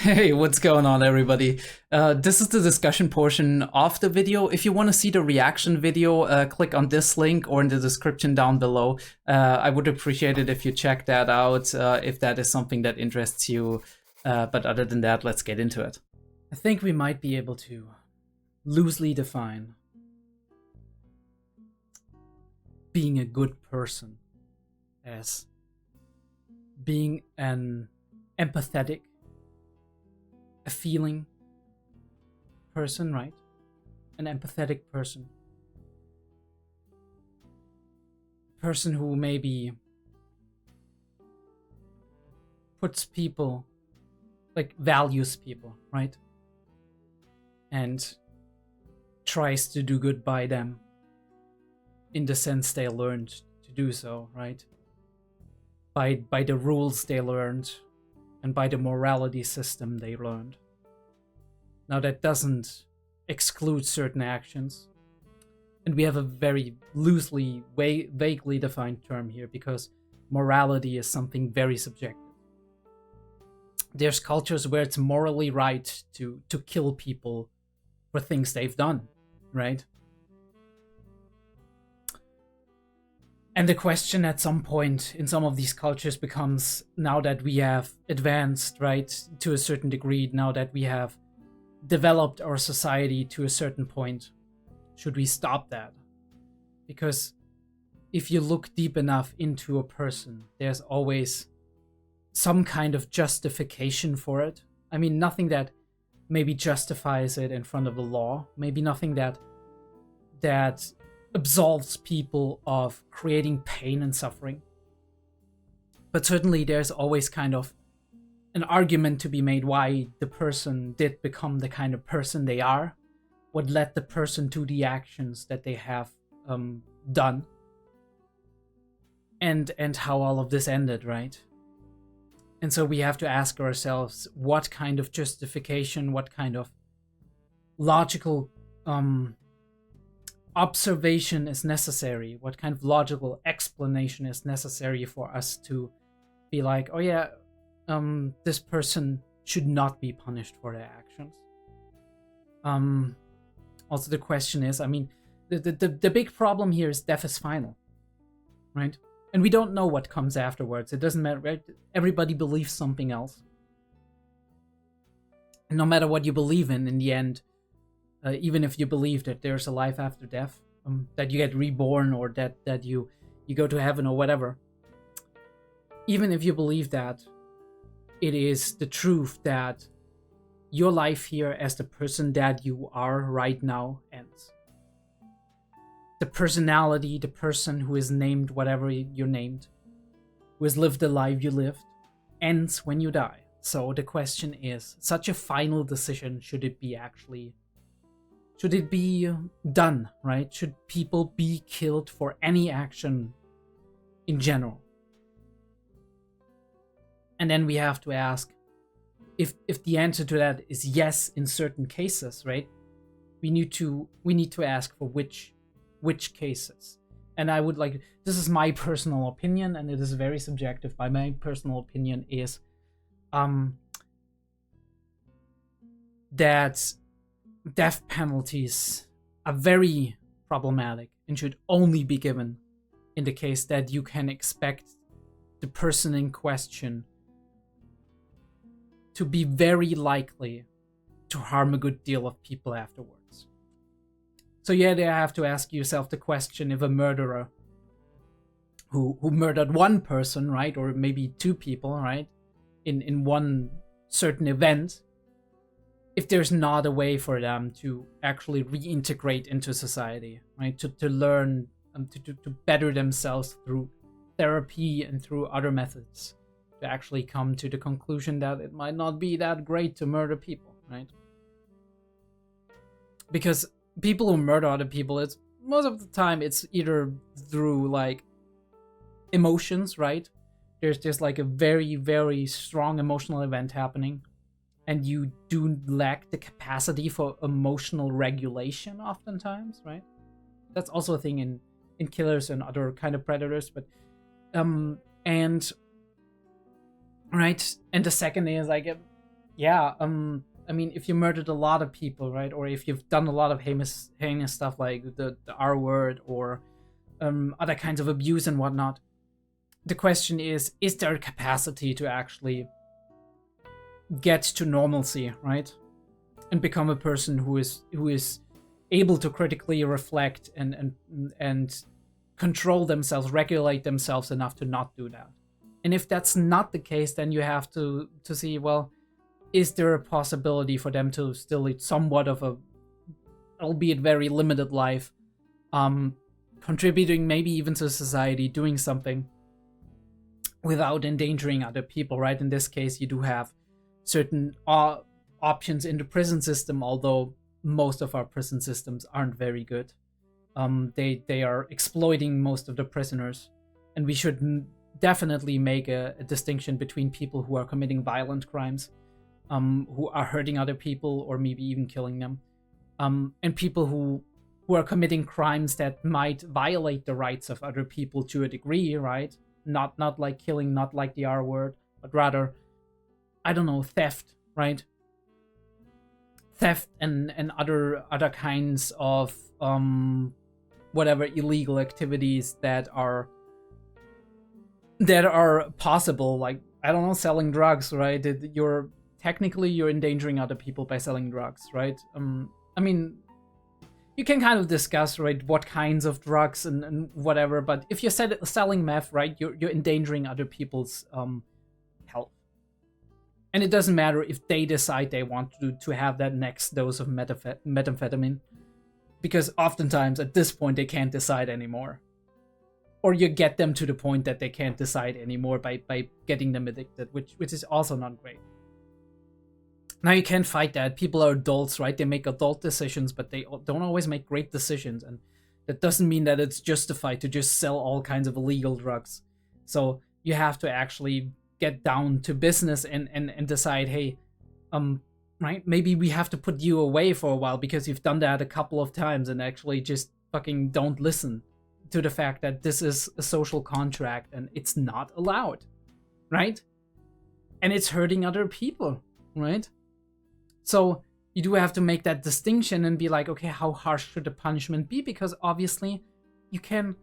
Hey, what's going on, everybody? This is the discussion portion of the video. If you want to see the reaction video, click on this link or in the description down below. I would appreciate it if you check that out, if that is something that interests you. But other than that, let's get into it. I think we might be able to loosely define being a good person as being an empathetic, a feeling person, right? An empathetic person. Person who maybe puts people, like values people, right? And tries to do good by them in the sense they learned to do so, right? By the rules they learned and by the morality system they learned. Now that doesn't exclude certain actions. And we have a very loosely, vaguely defined term here because morality is something very subjective. There's cultures where it's morally right to kill people for things they've done, right? And the question at some point in some of these cultures becomes, now that we have advanced, right, to a certain degree, now that we have developed our society to a certain point, should we stop that? Because if you look deep enough into a person, there's always some kind of justification for it. I mean, nothing that maybe justifies it in front of the law, maybe nothing that absolves people of creating pain and suffering. But certainly there's always kind of an argument to be made why the person did become the kind of person they are, what led the person to the actions that they have done, and how all of this ended, right? And so we have to ask ourselves what kind of justification, what kind of logical observation is necessary, what kind of logical explanation is necessary for us to be like, oh yeah, this person should not be punished for their actions. Also the question is, I mean, the big problem here is death is final, right? And we don't know what comes afterwards. It doesn't matter, right? Everybody believes something else. And no matter what you believe in the end, even if you believe that there's a life after death, that you get reborn or that you go to heaven or whatever, even if you believe that, it is the truth that your life here as the person that you are right now ends. The personality, the person who is named whatever you're named, who has lived the life you lived, ends when you die. So the question is, such a final decision, should it be done, right? Should people be killed for any action in general? And then we have to ask, if the answer to that is yes in certain cases, right? We need to ask for which cases. And I would like, this is my personal opinion, and it is very subjective, but my personal opinion is that death penalties are very problematic and should only be given in the case that you can expect the person in question to be very likely to harm a good deal of people afterwards. So yeah, you have to ask yourself the question, if a murderer who murdered one person, right, or maybe two people, right, in one certain event, if there's not a way for them to actually reintegrate into society, right, to learn, to better themselves through therapy and through other methods, to actually come to the conclusion that it might not be that great to murder people, right? Because people who murder other people, it's most of the time it's either through like emotions, right? There's like a very, very strong emotional event happening, and you do lack the capacity for emotional regulation oftentimes, right? That's also a thing in killers and other kind of predators, but and right, and the second is like yeah, I mean, if you murdered a lot of people, right, or if you've done a lot of heinous stuff like the R word or other kinds of abuse and whatnot, the question is there a capacity to actually get to normalcy, right, and become a person who is able to critically reflect and control themselves, regulate themselves enough to not do that? And if that's not the case, then you have to see, well, is there a possibility for them to still lead somewhat of a, albeit very limited life, contributing maybe even to society, doing something without endangering other people, right? In this case, you do have certain options in the prison system, although most of our prison systems aren't very good. They are exploiting most of the prisoners, and we should definitely make a distinction between people who are committing violent crimes, who are hurting other people or maybe even killing them, and people who are committing crimes that might violate the rights of other people to a degree, right? Not like killing, not like the R word, but rather, I don't know, theft, right? Theft and other kinds of whatever illegal activities that are possible, like, I don't know, selling drugs, right? You're endangering other people by selling drugs, right? I mean, you can kind of discuss, right, what kinds of drugs and whatever, but if you're selling meth, right, you're endangering other people's health. And it doesn't matter if they decide they want to have that next dose of methamphetamine, because oftentimes at this point they can't decide anymore. Or you get them to the point that they can't decide anymore by getting them addicted, which is also not great. Now, you can't fight that. People are adults, right? They make adult decisions, but they don't always make great decisions. And that doesn't mean that it's justified to just sell all kinds of illegal drugs. So you have to actually get down to business and decide, hey, right, maybe we have to put you away for a while because you've done that a couple of times, and actually just fucking don't listen to the fact that this is a social contract and it's not allowed, right? And it's hurting other people, right? So you do have to make that distinction and be like, okay, how harsh should the punishment be? Because obviously you can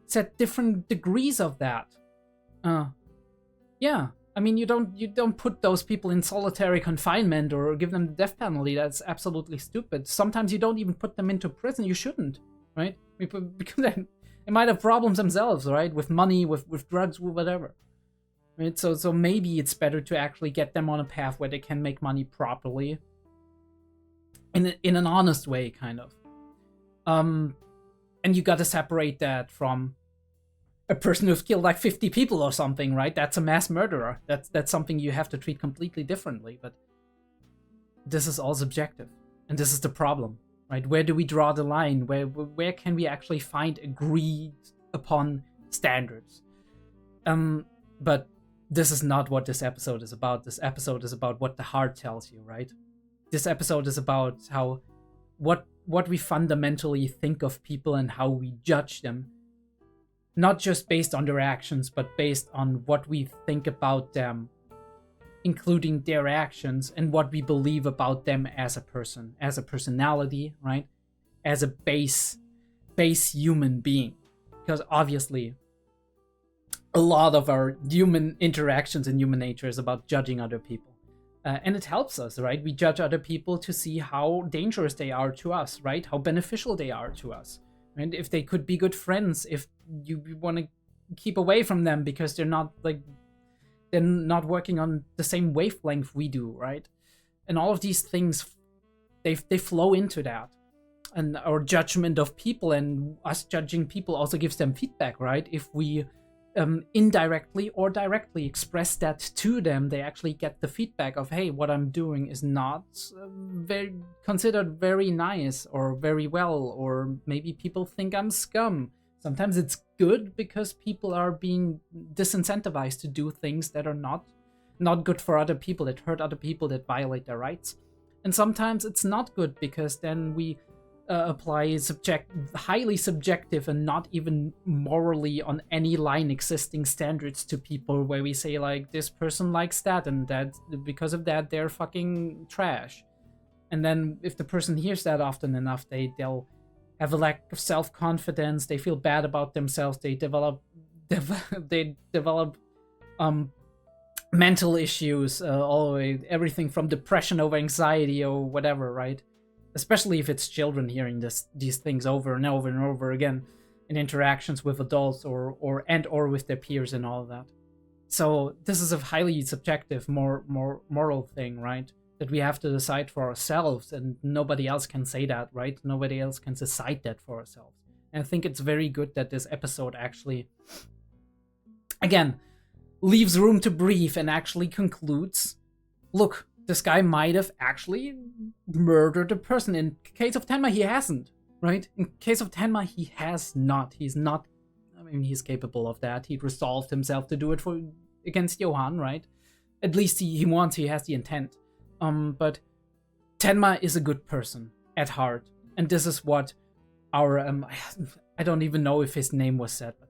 set different degrees of that. Yeah, I mean, you don't put those people in solitary confinement or give them the death penalty. That's absolutely stupid. Sometimes you don't even put them into prison. You shouldn't, right? Because they might have problems themselves, right? With money, with drugs, with whatever. Right? So maybe it's better to actually get them on a path where they can make money properly, in an honest way, kind of. And you got to separate that from a person who's killed like 50 people or something, right? That's a mass murderer. That's something you have to treat completely differently. But this is all subjective, and this is the problem, right? Where do we draw the line? Where can we actually find agreed upon standards? But this is not what this episode is about. This episode is about what the heart tells you, right? This episode is about how what we fundamentally think of people and how we judge them, not just based on their actions, but based on what we think about them, including their actions, and what we believe about them as a person, as a personality, right? As a base human being. Because obviously, a lot of our human interactions and human nature is about judging other people. And it helps us, right? We judge other people to see how dangerous they are to us, right? How beneficial they are to us. And if they could be good friends, if you want to keep away from them because they're not working on the same wavelength we do, right? And all of these things, they flow into that. And our judgment of people and us judging people also gives them feedback, right? If we indirectly or directly express that to them, they actually get the feedback of, hey, what I'm doing is not considered very nice or very well, or maybe people think I'm scum. Sometimes it's good because people are being disincentivized to do things that are not good for other people, that hurt other people, that violate their rights. And sometimes it's not good because then we apply highly subjective and not even morally on any line existing standards to people, where we say like, this person likes that and that because of that they're fucking trash. And then if the person hears that often enough, they'll have a lack of self-confidence, they feel bad about themselves, they develop mental issues, everything from depression over anxiety or whatever, right? Especially if it's children hearing these things over and over and over again in interactions with adults or with their peers and all of that. So this is a highly subjective, more moral thing, right? That we have to decide for ourselves, and nobody else can say that, right? Nobody else can decide that for ourselves. And I think it's very good that this episode actually, again, leaves room to breathe and actually concludes, look, this guy might have actually murdered a person. In case of Tenma, he hasn't, right? In case of Tenma, he has not. He's not, I mean, he's capable of that. He resolved himself to do it against Johan, right? At least he wants, he has the intent. But Tenma is a good person at heart. And this is what our, I don't even know if his name was said, but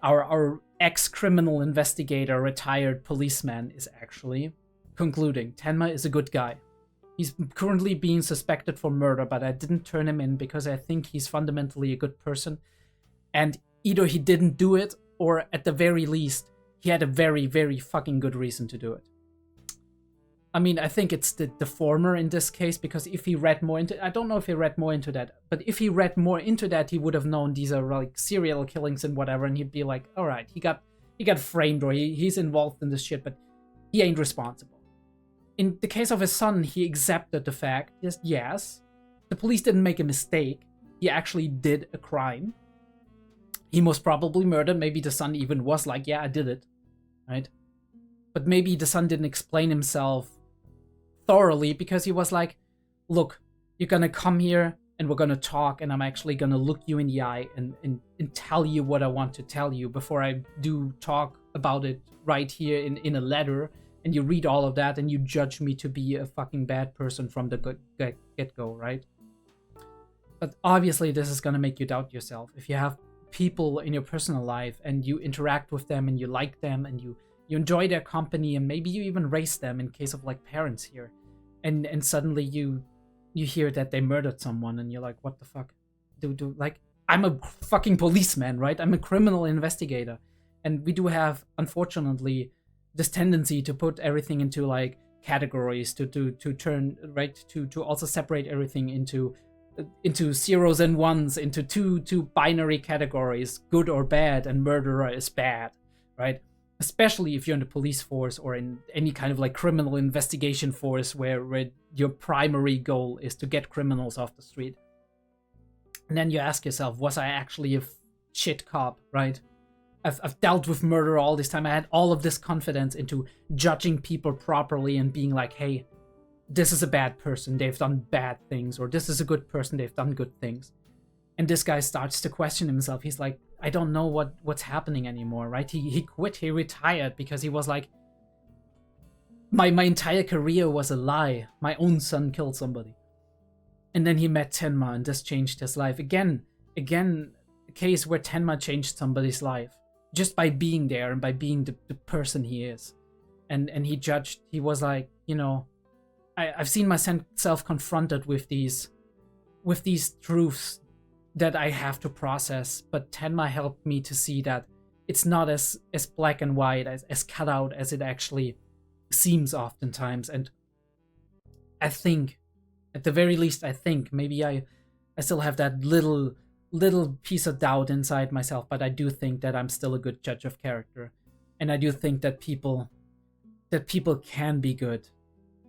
our ex-criminal investigator, retired policeman, is actually concluding. Tenma is a good guy. He's currently being suspected for murder, but I didn't turn him in because I think he's fundamentally a good person. And either he didn't do it, or at the very least, he had a very, very fucking good reason to do it. I mean, I think it's the former in this case, because if he read more into, I don't know if he read more into that, but if he read more into that, he would have known these are like serial killings and whatever, and he'd be like, all right, he got framed, or he's involved in this shit, but he ain't responsible. In the case of his son, he accepted the fact, yes, the police didn't make a mistake. He actually did a crime. He most probably murdered. Maybe the son even was like, yeah, I did it, right? But maybe the son didn't explain himself thoroughly, because he was like, look, you're gonna come here and we're gonna talk, and I'm actually gonna look you in the eye and tell you what I want to tell you before I do talk about it right here in a letter, and you read all of that and you judge me to be a fucking bad person from the get-go, right? But obviously this is gonna make you doubt yourself. If you have people in your personal life and you interact with them and you like them and you enjoy their company, and maybe you even raise them in case of like parents here, and suddenly you hear that they murdered someone, and you're like, what the fuck? Do like, I'm a fucking policeman, right? I'm a criminal investigator. And we do have, unfortunately, this tendency to put everything into like categories, to turn, right, to also separate everything into zeros and ones, into two binary categories, good or bad, and murderer is bad, right? Especially if you're in the police force or in any kind of like criminal investigation force where your primary goal is to get criminals off the street. And then you ask yourself, was I actually a shit cop, right? I've dealt with murder all this time. I had all of this confidence into judging people properly and being like, hey, this is a bad person, they've done bad things, or this is a good person, they've done good things. And this guy starts to question himself. He's like, I don't know what's happening anymore, right? He quit, he retired because he was like, my entire career was a lie. My own son killed somebody. And then he met Tenma, and this changed his life. Again, a case where Tenma changed somebody's life just by being there and by being the person he is. And he was like, you know, I've seen myself confronted with these truths that I have to process, but Tenma helped me to see that it's not as black and white, as cut out as it actually seems oftentimes. And I think, at the very least, maybe I still have that little piece of doubt inside myself, but I do think that I'm still a good judge of character. And I do think that people can be good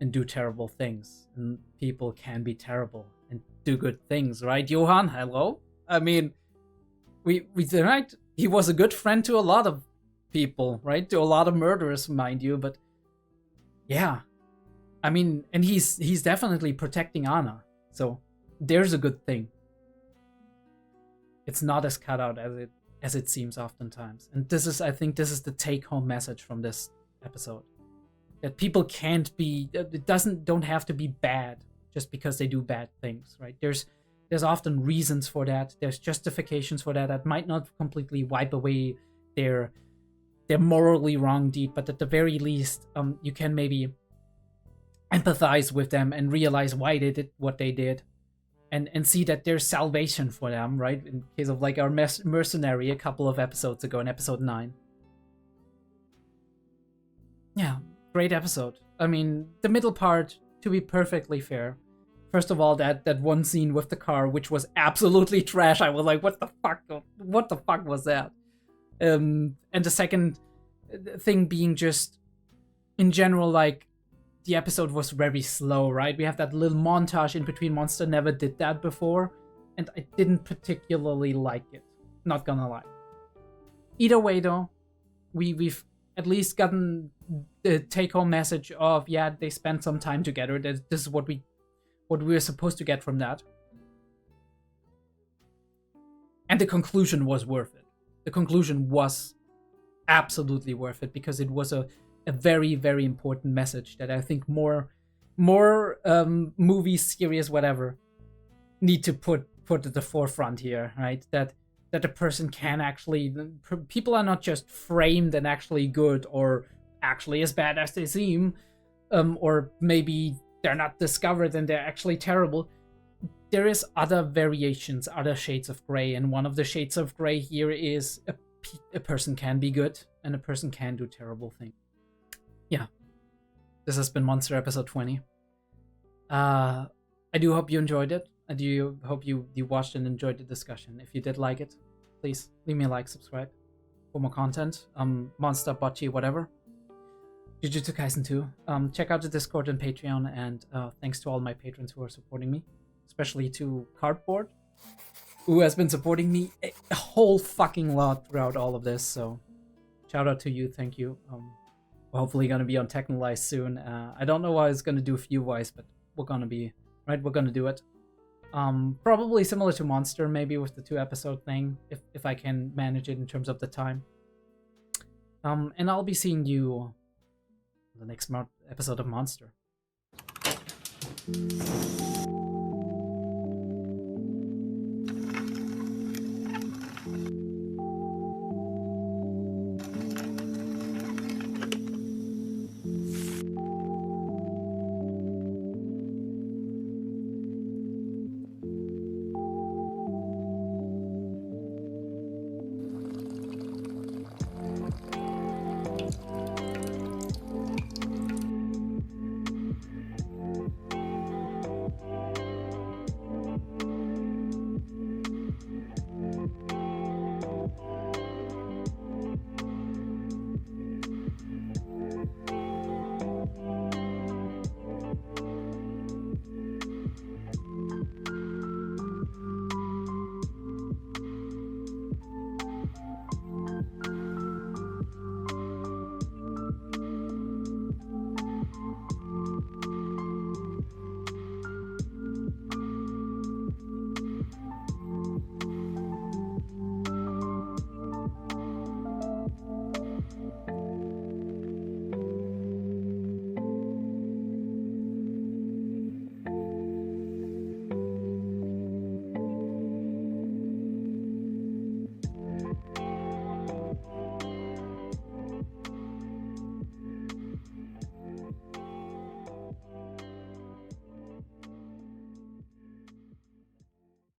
and do terrible things, and people can be terrible and do good things, right, Johan? Hello? I mean, we right? He was a good friend to a lot of people, right? To a lot of murderers, mind you, but yeah. I mean, and he's definitely protecting Anna, so there's a good thing. It's not as cut out as it seems oftentimes. And I think this is the take-home message from this episode. That people can't be, don't have to be bad just because they do bad things, right? There's there's often reasons for that. There's justifications for that that might not completely wipe away their morally wrong deed, but at the very least, you can maybe empathize with them and realize why they did what they did, and see that there's salvation for them, right? In case of like our mercenary a couple of episodes ago in episode 9. Yeah, great episode. I mean, the middle part, to be perfectly fair, first of all, that one scene with the car, which was absolutely trash. I was like, what the fuck was that? And the second thing being just, in general, like, the episode was very slow, right? We have that little montage in between. Monster never did that before, and I didn't particularly like it. Not gonna lie. Either way, though, we've at least gotten the take-home message of, yeah, they spent some time together. This is what we were supposed to get from that. And the conclusion was worth it. The conclusion was absolutely worth it, because it was a very, very important message that I think more movies, series, whatever, need to put at the forefront here, right? That a person can actually, people are not just framed and actually good or actually as bad as they seem, or maybe they're not discovered and they're actually terrible. There is other variations, other shades of gray, and one of the shades of gray here is a person can be good and a person can do terrible things. Yeah, this has been Monster episode 20. I do hope you enjoyed it. I do hope you watched and enjoyed the discussion. If you did like it, please leave me a like, subscribe for more content. Monster, 𝔸𝕬𝕬𝕐𝕬, whatever. 𝔸𝕬𝕬𝕐𝕬 Kaisen 2. Check out the Discord and Patreon, and thanks to all my patrons who are supporting me, especially to Cardboard, who has been supporting me a whole fucking lot throughout all of this. So shout out to you, thank you. We're hopefully gonna be on Technolize soon. I don't know what it's gonna do view-wise, but we're gonna be, right? We're gonna do it. Probably similar to Monster, maybe with the 2-episode thing, if I can manage it in terms of the time. And I'll be seeing you in the next episode of Monster.